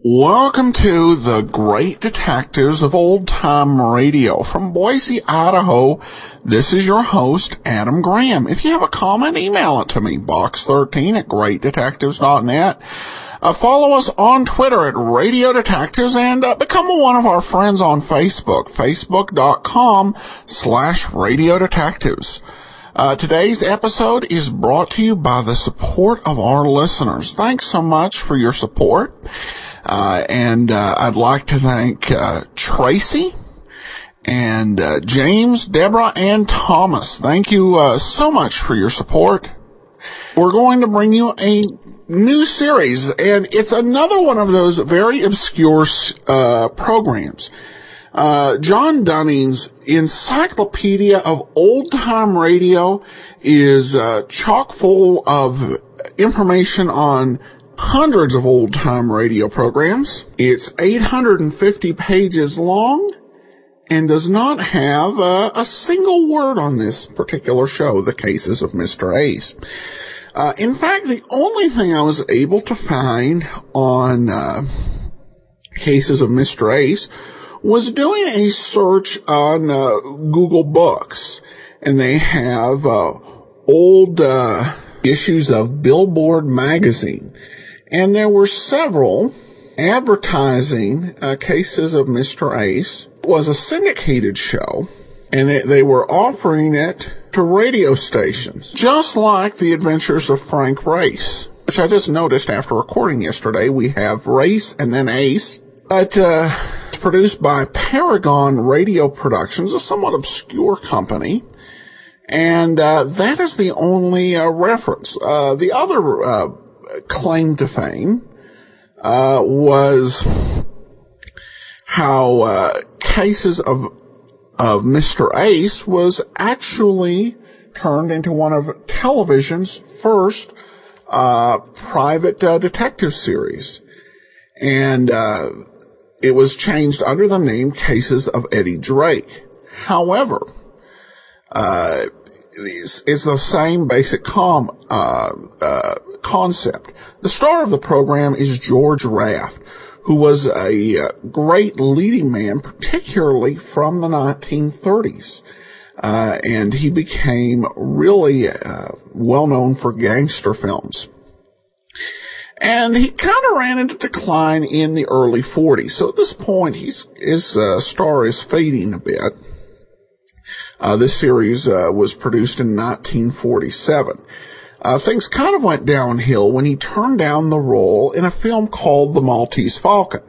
Welcome to the Great Detectives of Old Time Radio. From Boise, Idaho, this is your host, Adam Graham. If you have a comment, email it to me, box13@greatdetectives.net. Follow us on Twitter at Radio Detectives and become one of our friends on Facebook, facebook.com/Radio Detectives. Today's episode is brought to you by the support of our listeners. Thanks so much for your support. I'd like to thank Tracy and James, Deborah, and Thomas. Thank you so much for your support. We're going to bring you a new series, and it's another one of those very obscure programs. John Dunning's Encyclopedia of Old Time Radio is chock full of information on hundreds of old-time radio programs. It's 850 pages long and does not have a single word on this particular show, The Cases of Mr. Ace. In fact, the only thing I was able to find on Cases of Mr. Ace was doing a search on Google Books, and they have old issues of Billboard magazine. And there were several advertising Cases of Mr. Ace. It was a syndicated show, and they were offering it to radio stations, just like The Adventures of Frank Race, which I just noticed after recording yesterday. We have Race and then Ace. But it's produced by Paragon Radio Productions, a somewhat obscure company. And that is the only reference. The other claim to fame was how Cases of Mr. Ace was actually turned into one of television's first private detective series, and it was changed under the name Cases of Eddie Drake. However, it's the same basic concept. The star of the program is George Raft, who was a great leading man, particularly from the 1930s. And he became really well known for gangster films. And he kind of ran into decline in the early 40s. So at this point, his star is fading a bit. This series was produced in 1947. Things kind of went downhill when he turned down the role in a film called The Maltese Falcon.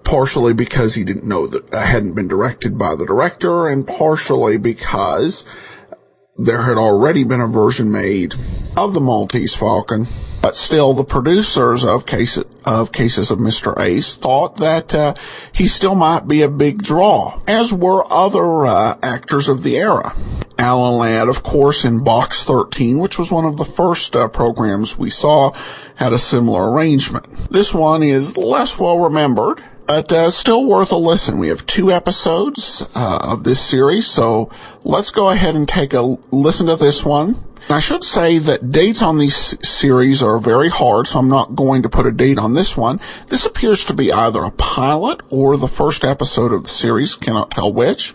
Partially because he didn't know that it hadn't been directed by the director, and partially because there had already been a version made of The Maltese Falcon. But still, the producers of Cases of Mr. Ace thought that he still might be a big draw, as were other actors of the era. Alan Ladd, of course, in Box 13, which was one of the first programs we saw, had a similar arrangement. This one is less well remembered, but still worth a listen. We have 2 episodes of this series, so let's go ahead and take a listen to this one. I should say that dates on these series are very hard, so I'm not going to put a date on this one. This appears to be either a pilot or the first episode of the series, cannot tell which.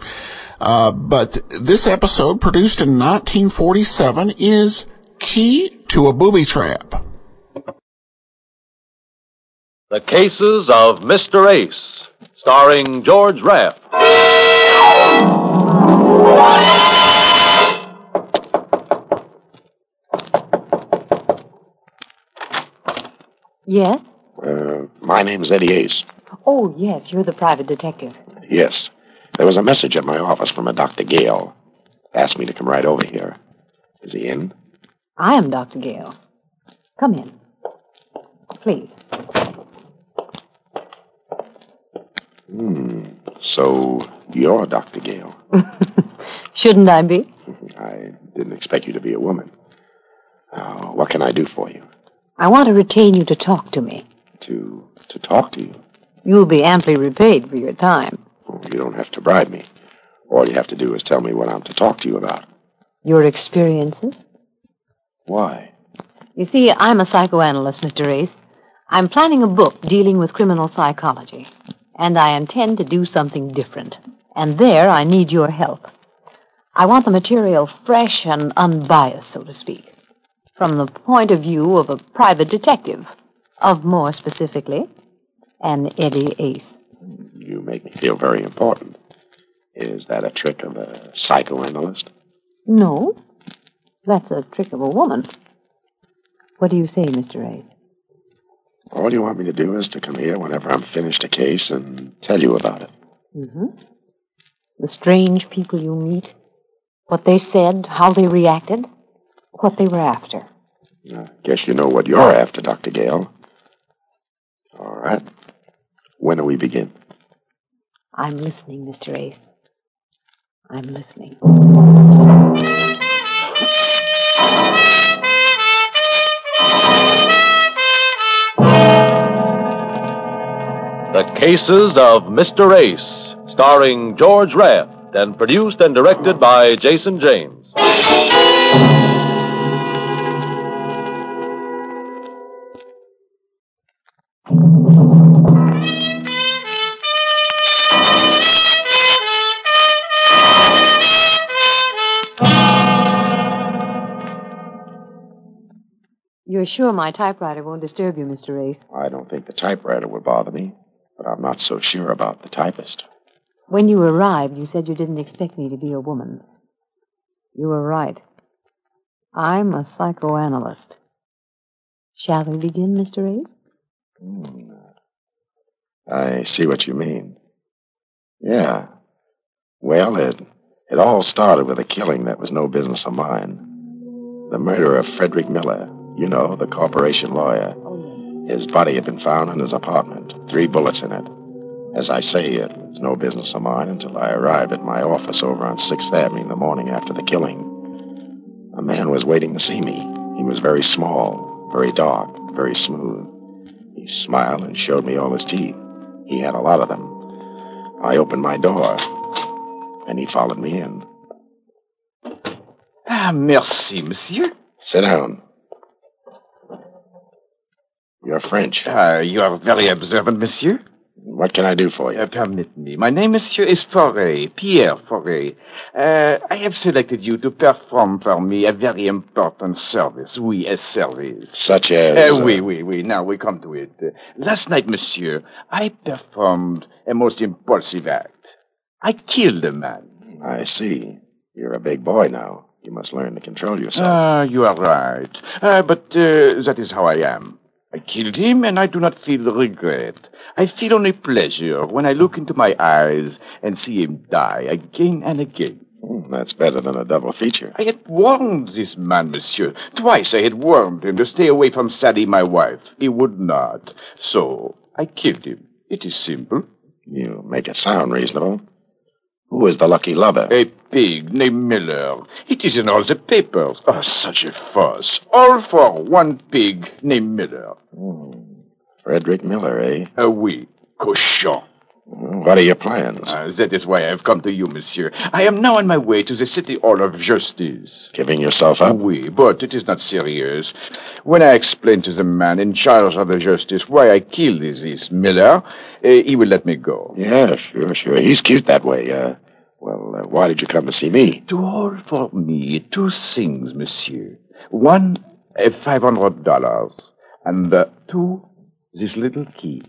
But this episode, produced in 1947, is Key to a Booby Trap. The Cases of Mr. Ace, starring George Raft. Yes? My name's Eddie Ace. Oh, yes, you're the private detective. Yes. There was a message at my office from a Dr. Gale. Asked me to come right over here. Is he in? I am Dr. Gale. Come in. Please. So you're Dr. Gale. Shouldn't I be? I didn't expect you to be a woman. What can I do for you? I want to retain you to talk to me. To talk to you? You'll be amply repaid for your time. Oh, you don't have to bribe me. All you have to do is tell me what I'm to talk to you about. Your experiences? Why? You see, I'm a psychoanalyst, Mr. Ace. I'm planning a book dealing with criminal psychology. And I intend to do something different. And there I need your help. I want the material fresh and unbiased, so to speak. From the point of view of a private detective. Of more specifically, an Eddie Ace. You make me feel very important. Is that a trick of a psychoanalyst? No. That's a trick of a woman. What do you say, Mr. Ace? All you want me to do is to come here whenever I'm finished a case and tell you about it. Mm-hmm. The strange people you meet, what they said, how they reacted, what they were after. I guess you know what you're after, Dr. Gale. All right. When do we begin? I'm listening, Mr. Ace. I'm listening. The Cases of Mr. Ace, starring George Raft and produced and directed by Jason James. You're sure my typewriter won't disturb you, Mr. Ace? I don't think the typewriter would bother me, but I'm not so sure about the typist. When you arrived, you said you didn't expect me to be a woman. You were right. I'm a psychoanalyst. Shall we begin, Mr. Ace? I see what you mean. Yeah. Well, it all started with a killing that was no business of mine. The murder of Frederick Miller, you know, the corporation lawyer. His body had been found in his apartment, 3 bullets in it. As I say, it was no business of mine until I arrived at my office over on 6th Avenue in the morning after the killing. A man was waiting to see me. He was very small, very dark, very smooth. He smiled and showed me all his teeth. He had a lot of them. I opened my door, and he followed me in. Ah, merci, monsieur. Sit down. You're French. You are very observant, monsieur. What can I do for you? Permit me. My name, monsieur, is Forêt, Pierre Forêt. I have selected you to perform for me a very important service. Oui, a service. Such as... Oui. Now we come to it. Last night, monsieur, I performed a most impulsive act. I killed a man. I see. You're a big boy now. You must learn to control yourself. You are right. But that is how I am. I killed him, and I do not feel regret. I feel only pleasure when I look into my eyes and see him die again and again. That's better than a double feature. I had warned this man, monsieur. Twice I had warned him to stay away from Sadie, my wife. He would not. So I killed him. It is simple. You make it sound reasonable. Who is the lucky lover? A pig named Miller. It is in all the papers. Oh, such a fuss. All for one pig named Miller. Frederick Miller, eh? Oui. Cochon. What are your plans? That is why I have come to you, monsieur. I am now on my way to the City Hall of Justice. Giving yourself up? Oui, but it is not serious. When I explain to the man in charge of the justice why I killed this Miller, he will let me go. Yeah, sure. He's cute that way. Why did you come to see me? To hold for me 2 things, monsieur. One, $500. And 2, this little key.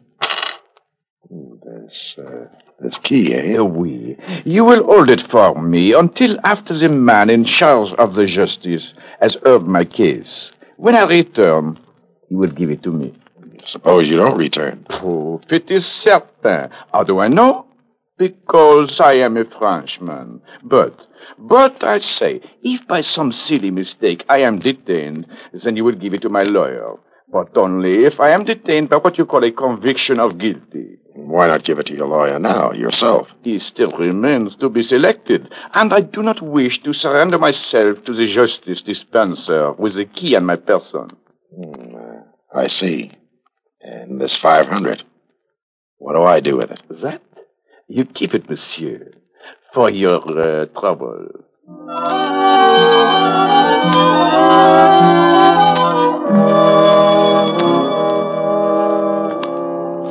This key, eh? Oui. You will hold it for me until after the man in charge of the justice has heard my case. When I return, he will give it to me. Suppose you don't return. Oh, it is certain. How do I know? Because I am a Frenchman. But I say, if by some silly mistake I am detained, then you will give it to my lawyer. But only if I am detained by what you call a conviction of guilty. Why not give it to your lawyer now, yourself? He still remains to be selected, and I do not wish to surrender myself to the justice dispenser with the key on my person. I see. And this 500, what do I do with it? That? You keep it, monsieur, for your trouble.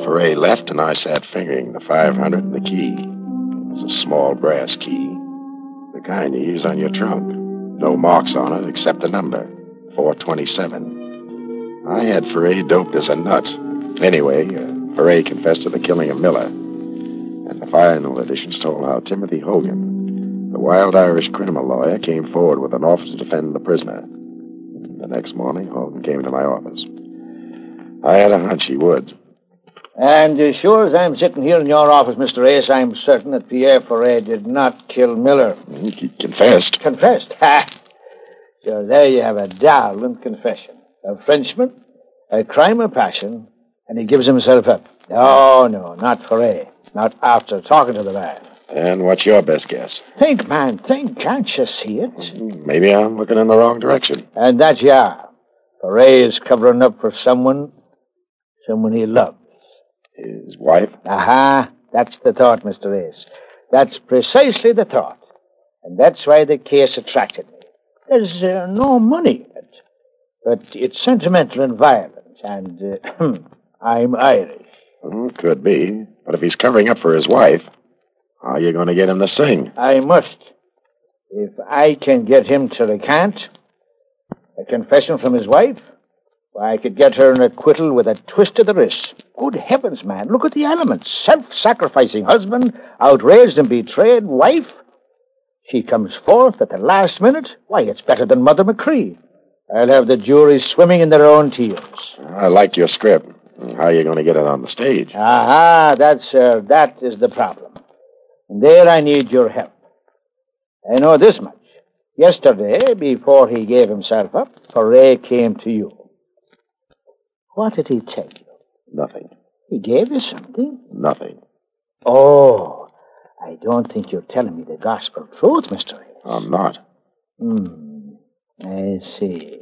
Foray left, and I sat fingering the 500 and the key. It was a small brass key, the kind you use on your trunk. No marks on it except the number, 427. I had Foray doped as a nut. Anyway, Foray confessed to the killing of Miller. And the final editions told how Timothy Hogan, the wild Irish criminal lawyer, came forward with an offer to defend the prisoner. The next morning, Hogan came to my office. I had a hunch he would. And as sure as I'm sitting here in your office, Mr. Ace, I'm certain that Pierre Foray did not kill Miller. He confessed. Confessed? Ha! So there you have a darling confession. A Frenchman, a crime of passion, and he gives himself up. Oh, no, not Foray. Not after talking to the man. And what's your best guess? Think, man, think. Can't you see it? Maybe I'm looking in the wrong direction. And that you are. Foray is covering up for someone he loves. His wife? Aha, that's the thought, Mr. Ace. That's precisely the thought. And that's why the case attracted me. There's no money in it, but it's sentimental and violent, and I'm Irish. Could be. But if he's covering up for his wife, how are you going to get him to sing? I must. If I can get him to recant a confession from his wife, why, I could get her an acquittal with a twist of the wrist. Good heavens, man, look at the elements. Self-sacrificing husband, outraged and betrayed wife. She comes forth at the last minute. Why, it's better than Mother McCree. I'll have the jury swimming in their own tears. I like your script. How are you going to get it on the stage? Aha, that is the problem. And there I need your help. I know this much. Yesterday, before he gave himself up, Foray came to you. What did he tell you? Nothing. He gave you something? Nothing. Oh, I don't think you're telling me the gospel truth, Mr. Ace. I'm not. I see.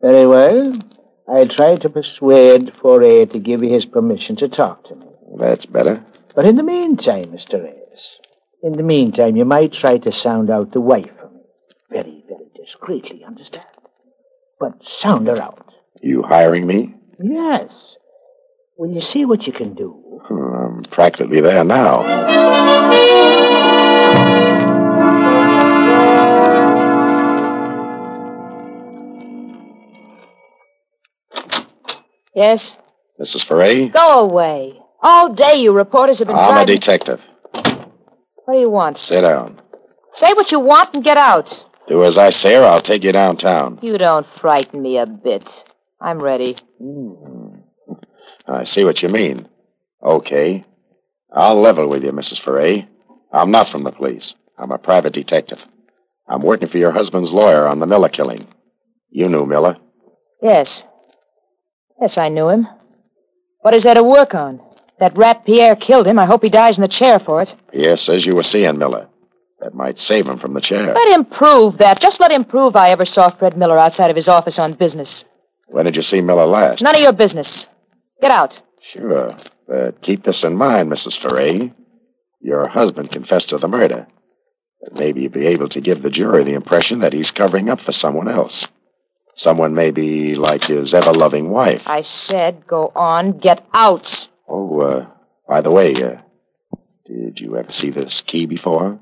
Very well. I'll try to persuade Foray to give you his permission to talk to me. That's better. But in the meantime, Mr. Ace, you might try to sound out the wife for me. Very, very discreetly, understand? But sound her out. You hiring me? Yes. Will you see what you can do? I'm practically there now. Yes? Mrs. Foray? Go away. All day you reporters have been I'm a driving... detective. What do you want? Sit down. Say what you want and get out. Do as I say or I'll take you downtown. You don't frighten me a bit. I'm ready. I see what you mean. Okay. I'll level with you, Mrs. Foray. I'm not from the police. I'm a private detective. I'm working for your husband's lawyer on the Miller killing. You knew Miller. Yes. Yes, I knew him. What is there to work on? That rat Pierre killed him. I hope he dies in the chair for it. Pierre says you were seeing Miller. That might save him from the chair. Let him prove that. Just let him prove I ever saw Fred Miller outside of his office on business. When did you see Miller last? None of your business. Get out. Sure. But keep this in mind, Mrs. Foray. Your husband confessed to the murder. But maybe you'd be able to give the jury the impression that he's covering up for someone else. Someone maybe like his ever-loving wife. I said go on. Get out. Oh, by the way, did you ever see this key before?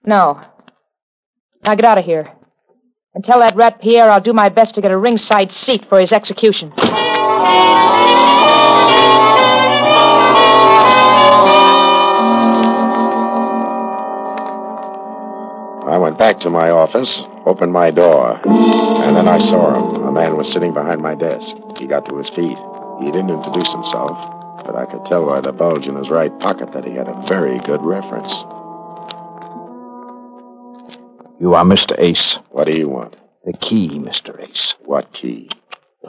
No. Now get out of here. And tell that rat Pierre I'll do my best to get a ringside seat for his execution. I went back to my office, opened my door, and then I saw him. A man was sitting behind my desk. He got to his feet. He didn't introduce himself, but I could tell by the bulge in his right pocket that he had a very good reference. You are Mr. Ace. What do you want? The key, Mr. Ace. What key?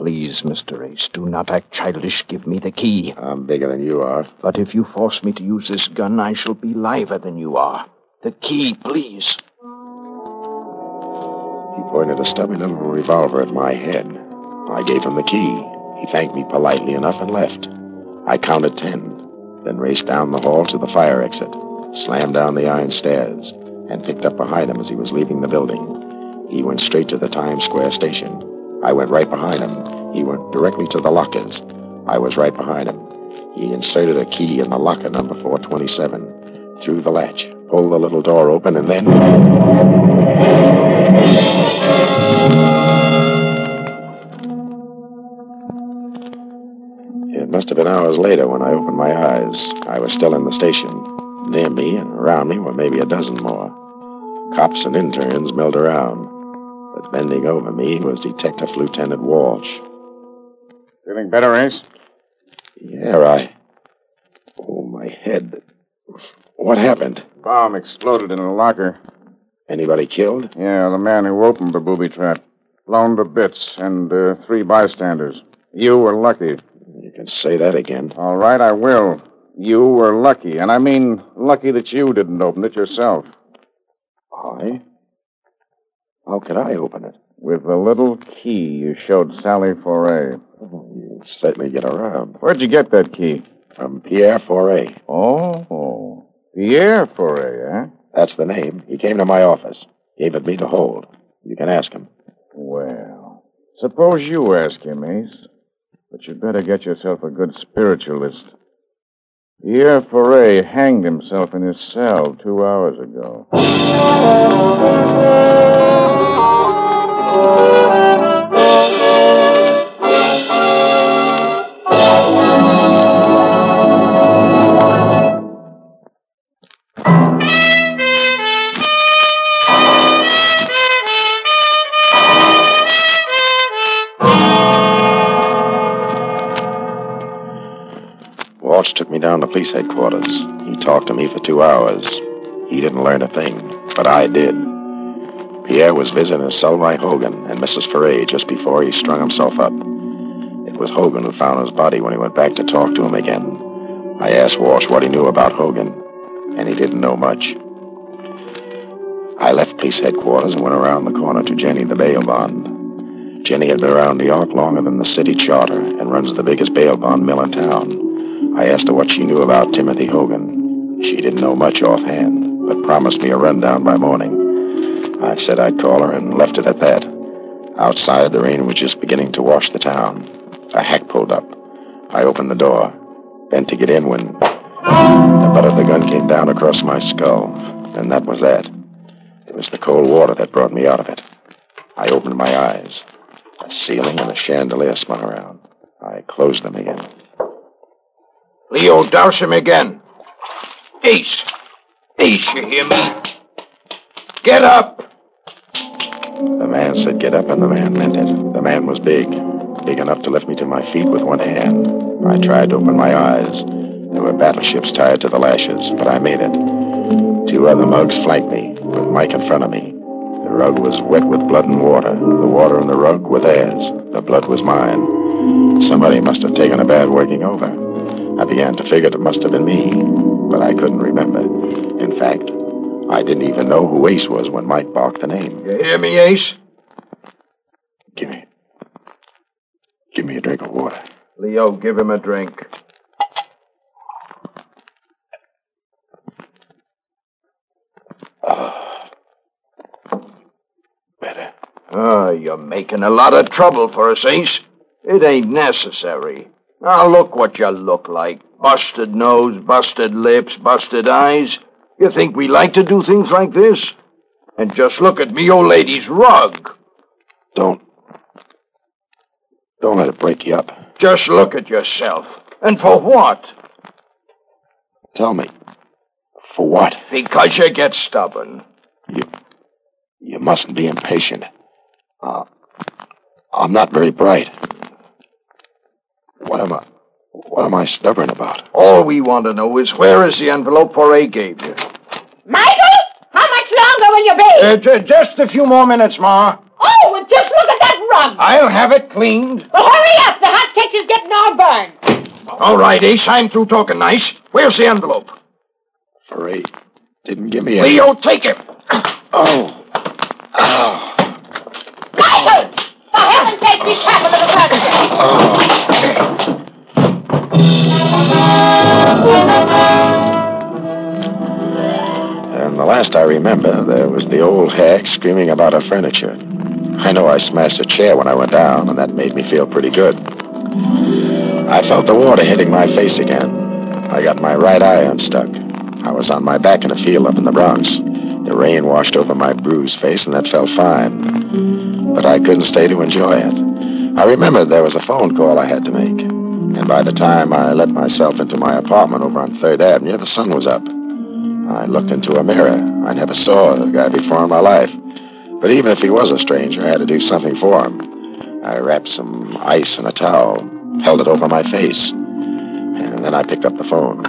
Please, Mr. Ace, do not act childish. Give me the key. I'm bigger than you are. But if you force me to use this gun, I shall be liver than you are. The key, please. He pointed a stubby little revolver at my head. I gave him the key. He thanked me politely enough and left. I counted 10, then raced down the hall to the fire exit, slammed down the iron stairs, and picked up behind him as he was leaving the building. He went straight to the Times Square station. I went right behind him. He went directly to the lockers. I was right behind him. He inserted a key in the locker number 427, threw the latch, pulled the little door open, and then... It must have been hours later when I opened my eyes. I was still in the station. Near me and around me were maybe a dozen more. Cops and interns milled around. But bending over me was Detective Lieutenant Walsh. Feeling better, Ace? Yeah, Oh, my head. What happened? Bomb exploded in a locker. Anybody killed? Yeah, the man who opened the booby trap. Blown to bits, and 3 bystanders. You were lucky. You can say that again. All right, I will. You were lucky, and I mean lucky that you didn't open it yourself. I? How could I open it? With the little key you showed Sally Foray. Oh, you certainly get around. Where'd you get that key? From Pierre Foray. Oh, Pierre Foray, eh? That's the name. He came to my office. Gave it me to hold. You can ask him. Well, suppose you ask him, Ace. But you'd better get yourself a good spiritualist. Pierre Foray hanged himself in his cell 2 hours ago. Walsh took me down to police headquarters. He talked to me for 2 hours. He didn't learn a thing, but I did. Pierre was visiting his cell by Hogan and Mrs. Foray just before he strung himself up. It was Hogan who found his body when he went back to talk to him again. I asked Walsh what he knew about Hogan, and he didn't know much. I left police headquarters and went around the corner to Jenny, the bail bond. Jenny had been around New York longer than the city charter and runs the biggest bail bond mill in town. I asked her what she knew about Timothy Hogan. She didn't know much offhand, but promised me a rundown by morning. I said I'd call her and left it at that. Outside, the rain was just beginning to wash the town. A hack pulled up. I opened the door, bent to get in when the butt of the gun came down across my skull, and that was that. It was the cold water that brought me out of it. I opened my eyes. The ceiling and the chandelier spun around. I closed them again. Leo, douse him again. Ace. Ace, you hear me? Get up! The man said get up, and the man meant it. The man was big enough to lift me to my feet with one hand. I tried to open my eyes. There were battleships tied to the lashes, but I made it. 2 other mugs flanked me, with Mike in front of me. The rug was wet with blood and water. The water and the rug were theirs. The blood was mine. Somebody must have taken a bad working over. I began to figure it must have been me, but I couldn't remember. In fact, I didn't even know who Ace was when Mike barked the name. You hear me, Ace? Give me a drink of water. Leo, give him a drink. Better. You're making a lot of trouble for us, Ace. It ain't necessary. Now look what you look like. Busted nose, busted lips, busted eyes. You think we like to do things like this? And just look at me old lady's rug. Don't let it break you up. Just look at yourself. And for what? Tell me. For what? Because you get stubborn. You mustn't be impatient. I'm not very bright. What am I stubborn about? All we want to know is where is the envelope Foray gave you? Michael, how much longer will you be? Just a few more minutes, Ma. Oh, well, just look at that on! I'll have it cleaned. Well, hurry up! The hot cakes is getting all burned. All right, Ace, I'm through talking nice. Where's the envelope? Foray didn't give me any. Leo, take it. Oh. Michael! For heaven's sake, be careful of the president. And the last I remember, there was the old hag screaming about her furniture. I know I smashed a chair when I went down, and that made me feel pretty good. I felt the water hitting my face again. I got my right eye unstuck. I was on my back in a field up in the Bronx. The rain washed over my bruised face, and that felt fine. But I couldn't stay to enjoy it. I remembered there was a phone call I had to make. And by the time I let myself into my apartment over on 3rd Avenue, the sun was up. I looked into a mirror. I never saw the guy before in my life. But even if he was a stranger, I had to do something for him. I wrapped some ice in a towel, held it over my face, and then I picked up the phone.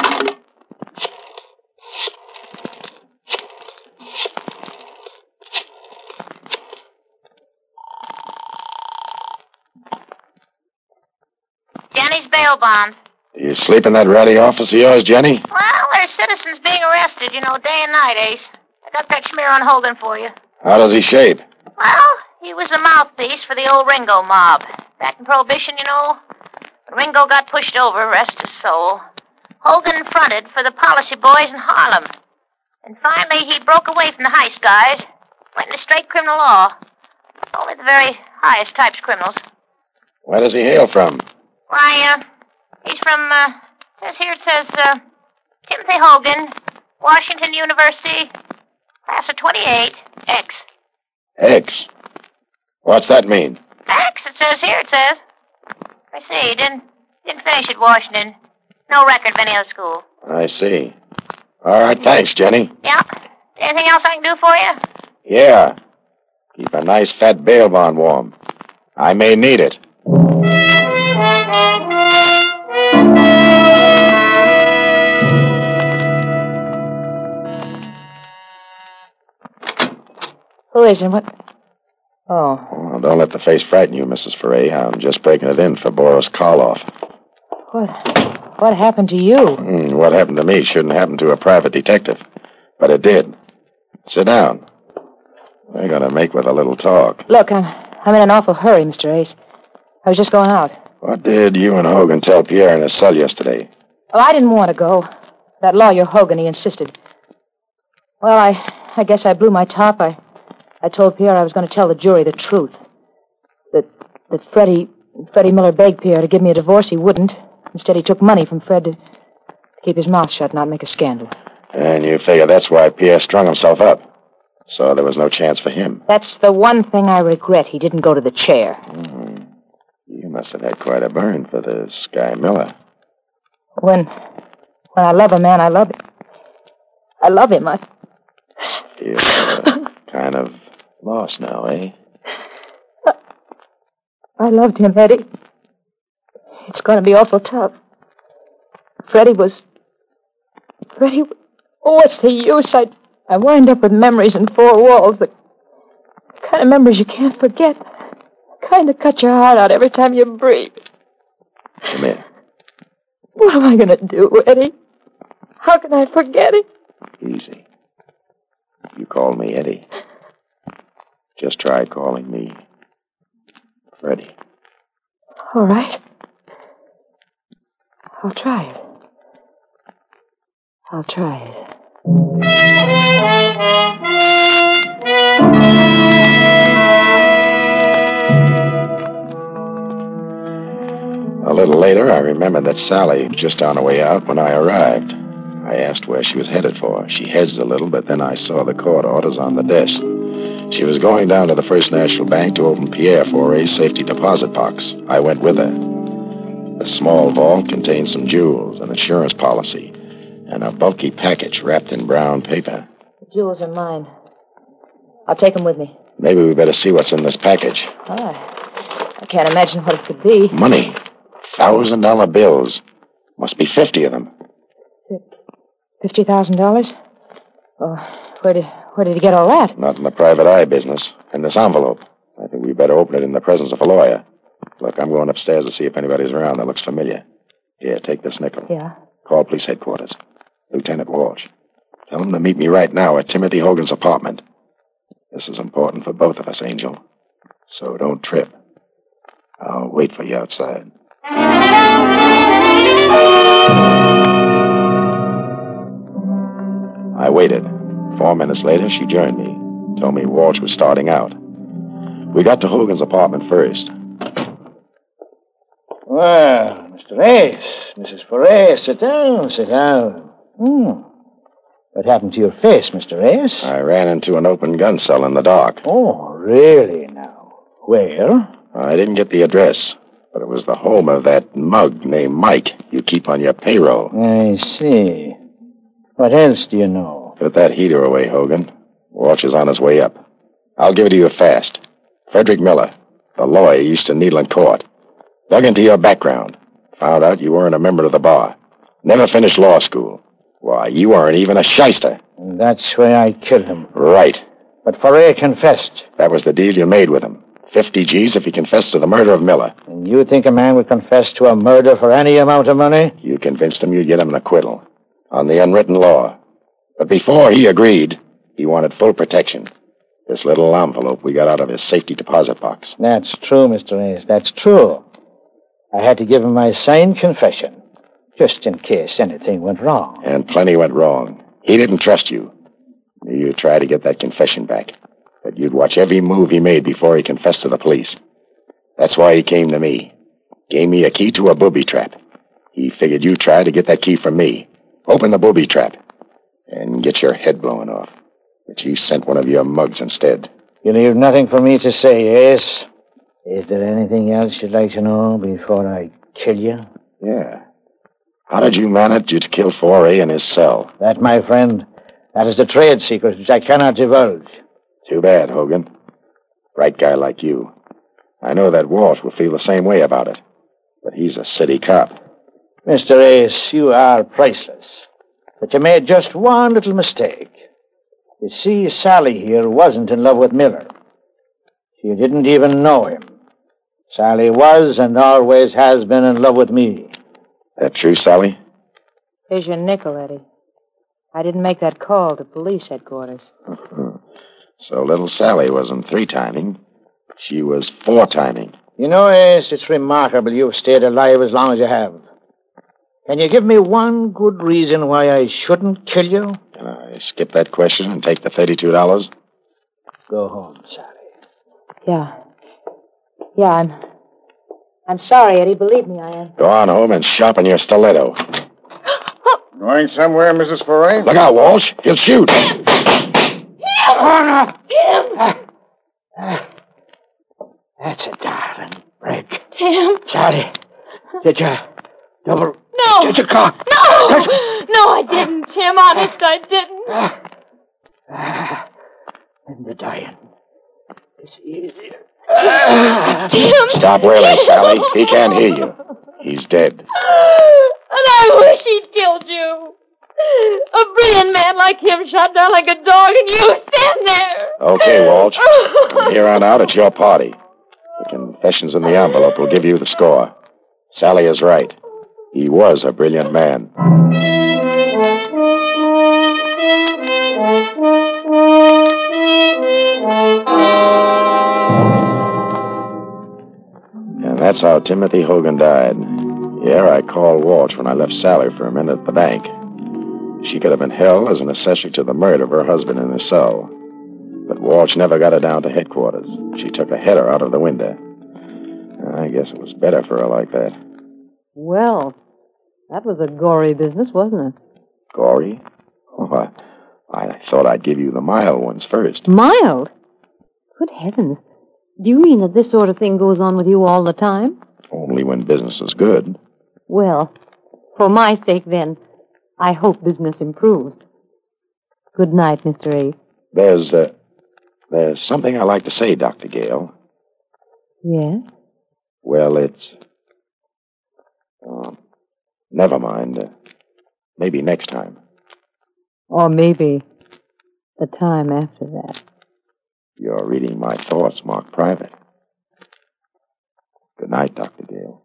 Jenny's bail bonds. Do you sleep in that ratty office of yours, Jenny? Well, there's citizens being arrested, day and night, Ace. I got that smear on Hogan for you. How does he shape? Well, he was a mouthpiece for the old Ringo mob. Back in Prohibition, when Ringo got pushed over, rest his soul, Hogan fronted for the policy boys in Harlem. And finally, he broke away from the heist guys, went into straight criminal law. Only the very highest types of criminals. Where does he hail from? Why, he's from, it says Timothy Hogan, Washington University, class of 28, X. X? What's that mean? X, it says. I see, he didn't finish at Washington. No record of any other school. I see. All right, thanks, Jenny. Yeah? Anything else I can do for you? Yeah. Keep a nice fat bail bond warm. I may need it. Who is it? What? Oh. Well, don't let the face frighten you, Mrs. Foray. I'm just breaking it in for Boris Karloff. What happened to you? What happened to me shouldn't happen to a private detective. But it did. Sit down. We're going to make with a little talk. Look, I'm in an awful hurry, Mr. Ace. I was just going out. What did you and Hogan tell Pierre in his cell yesterday? Well, I didn't want to go. That lawyer Hogan, he insisted. Well, I guess I blew my top. I told Pierre I was going to tell the jury the truth. That Freddie Miller begged Pierre to give me a divorce. He wouldn't. Instead, he took money from Fred to keep his mouth shut and not make a scandal. And you figure that's why Pierre strung himself up. So there was no chance for him. That's the one thing I regret. He didn't go to the chair. You must have had quite a burn for this guy Miller. When I love a man, I love him. I love him. You're kind of lost now, eh? I loved him, Eddie. It's going to be awful tough. Freddie, oh, what's the use? I wind up with memories in four walls. The kind of memories you can't forget. The kind of cut your heart out every time you breathe. Come here. What am I going to do, Eddie? How can I forget it? Easy. You call me Eddie. Just try calling me Freddie. All right. I'll try it. I'll try it. A little later, I remembered that Sally was just on her way out when I arrived. I asked where she was headed for. She hedged a little, but then I saw the court orders on the desk. She was going down to the First National Bank to open Pierre Foray's safety deposit box. I went with her. The small vault contained some jewels, an insurance policy, and a bulky package wrapped in brown paper. The jewels are mine. I'll take them with me. Maybe we better see what's in this package. I can't imagine what it could be. Money. $1,000 bills. Must be 50 of them. $50,000? Oh, where did he get all that? Not in the private eye business. In this envelope. I think we better open it in the presence of a lawyer. Look, I'm going upstairs to see if anybody's around that looks familiar. Here, take this nickel. Yeah. Call police headquarters. Lieutenant Walsh. Tell him to meet me right now at Timothy Hogan's apartment. This is important for both of us, Angel. So don't trip. I'll wait for you outside. I waited. 4 minutes later, she joined me. Told me Walsh was starting out. We got to Hogan's apartment first. Well, Mr. Ace, Mrs. Foray, sit down, sit down. What happened to your face, Mr. Ace? I ran into an open gun cell in the dark. Oh, really now? Where? I didn't get the address, but it was the home of that mug named Mike you keep on your payroll. I see. What else do you know? Put that heater away, Hogan. Walsh is on his way up. I'll give it to you fast. Frederick Miller, the lawyer you used to needle in court. Dug into your background. Found out you weren't a member of the bar. Never finished law school. Why, you weren't even a shyster. And that's why I killed him. Right. But Foray confessed. That was the deal you made with him. 50 G's if he confessed to the murder of Miller. And you think a man would confess to a murder for any amount of money? You convinced him you'd get him an acquittal. On the unwritten law. But before he agreed, he wanted full protection. This little envelope we got out of his safety deposit box. That's true, Mr. Ace. That's true. I had to give him my signed confession, just in case anything went wrong. And plenty went wrong. He didn't trust you. You'd try to get that confession back. But you'd watch every move he made before he confessed to the police. That's why he came to me. Gave me a key to a booby trap. He figured you'd try to get that key from me. Open the booby trap. And get your head blown off. But you sent one of your mugs instead. You leave nothing for me to say, Ace. Is there anything else you'd like to know before I kill you? Yeah. How did you manage to kill Foray in his cell? That, my friend, that is the trade secret which I cannot divulge. Too bad, Hogan. Bright guy like you. I know that Walsh will feel the same way about it. But he's a city cop. Mr. Ace, you are priceless. But you made just one little mistake. You see, Sally here wasn't in love with Miller. She didn't even know him. Sally was and always has been in love with me. That true, Sally? Here's your nickel, Eddie. I didn't make that call to police headquarters. So little Sally wasn't 3-timing. She was 4-timing. You know, Ace, it's remarkable you've stayed alive as long as you have. Can you give me one good reason why I shouldn't kill you? Can I skip that question and take the $32? Go home, Sally. Yeah, I'm sorry, Eddie. Believe me, I am. Go on home and sharpen your stiletto. Going somewhere, Mrs. Foray? Look out, Walsh. He'll shoot. That's a darling break. Tim. Sally, did you double... No. Did you cock? No. No, I didn't, Tim. Honest, I didn't. And the dying is easier. Tim. Stop wailing, Sally. He can't hear you. He's dead. And I wish he'd killed you. A brilliant man like him shot down like a dog, and you stand there. Okay, Walsh. From here on out, it's your party. The confessions in the envelope will give you the score. Sally is right. He was a brilliant man. And that's how Timothy Hogan died. Yeah, I called Walsh when I left Sally for a minute at the bank. She could have been held as an accessory to the murder of her husband in his cell. But Walsh never got her down to headquarters. She took a header out of the window. I guess it was better for her like that. Well, that was a gory business, wasn't it? Gory? Oh, I thought I'd give you the mild ones first. Mild? Good heavens. Do you mean that this sort of thing goes on with you all the time? Only when business is good. Well, for my sake, then, I hope business improves. Good night, Mr. Ace. There's something I like to say, Dr. Gale. Yes? Well, it's... never mind. Maybe next time. Or maybe the time after that. You're reading my thoughts marked private. Good night, Dr. Gale.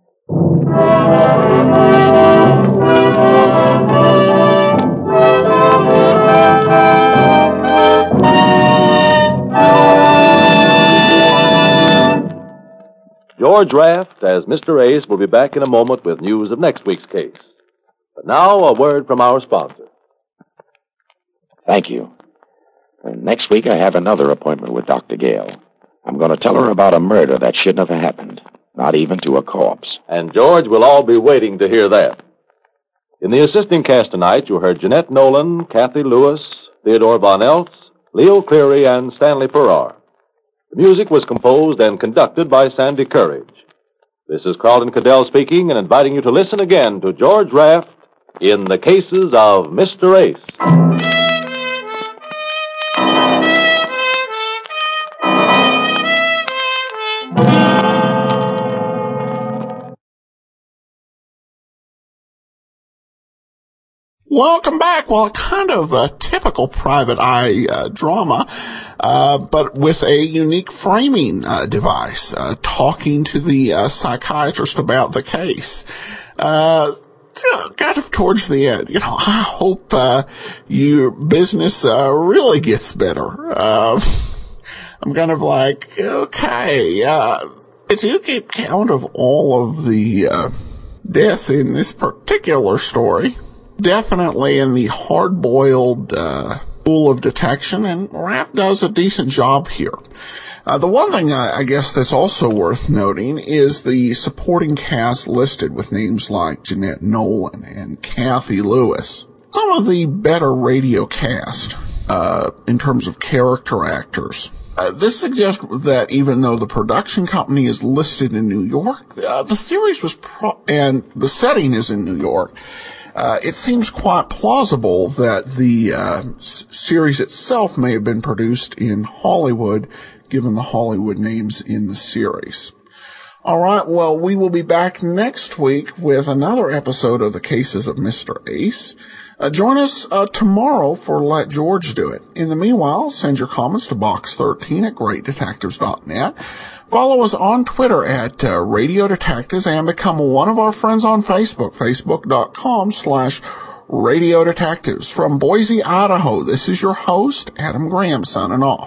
George Raft, as Mr. Ace, will be back in a moment with news of next week's case. But now, a word from our sponsor. Thank you. And next week, I have another appointment with Dr. Gale. I'm going to tell her about a murder that shouldn't have happened, not even to a corpse. And, George, we'll all be waiting to hear that. In the assisting cast tonight, you heard Jeanette Nolan, Kathy Lewis, Theodore Von Eltz, Leo Cleary, and Stanley Farrar. The music was composed and conducted by Sandy Courage. This is Carlton Cadell speaking and inviting you to listen again to George Raft in the Cases of Mr. Ace. Welcome back. Well, kind of a typical private eye drama, but with a unique framing device, talking to the psychiatrist about the case. Kind of towards the end, I hope your business really gets better. I'm kind of like, okay, if you keep count of all of the deaths in this particular story, definitely in the hard-boiled pool of detection, and Raft does a decent job here. The one thing I guess that's also worth noting is the supporting cast listed with names like Jeanette Nolan and Kathy Lewis. Some of the better radio cast in terms of character actors. This suggests that even though the production company is listed in New York, the series was and the setting is in New York, it seems quite plausible that the series itself may have been produced in Hollywood, given the Hollywood names in the series. All right, well, we will be back next week with another episode of the Cases of Mr. Ace. Join us tomorrow for Let George Do It. In the meanwhile, send your comments to box13@greatdetectives.net. Follow us on Twitter at Radio Detectives and become one of our friends on Facebook, facebook.com/Radio Detectives. From Boise, Idaho, this is your host, Adam Graham, signing off.